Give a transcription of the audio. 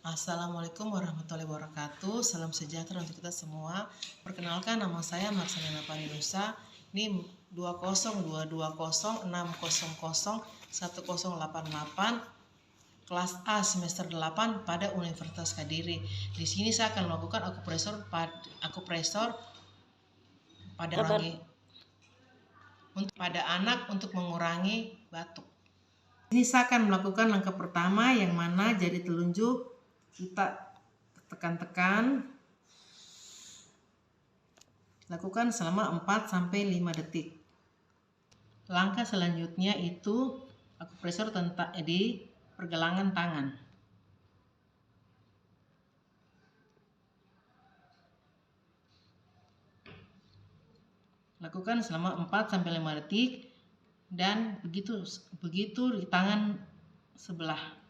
Assalamualaikum warahmatullahi wabarakatuh. Salam sejahtera untuk kita semua. Perkenalkan, nama saya Marcelina Parinusa. NIM 2022060010088 kelas A semester 8 pada Universitas Kediri. Di sini saya akan melakukan akupresor pada anak untuk mengurangi batuk. Ini saya akan melakukan langkah pertama, yang mana jari telunjuk kita tekan-tekan, lakukan selama 4-5 detik. Langkah selanjutnya itu akupresor di pergelangan tangan. Lakukan selama 4-5 detik, dan begitu di tangan sebelah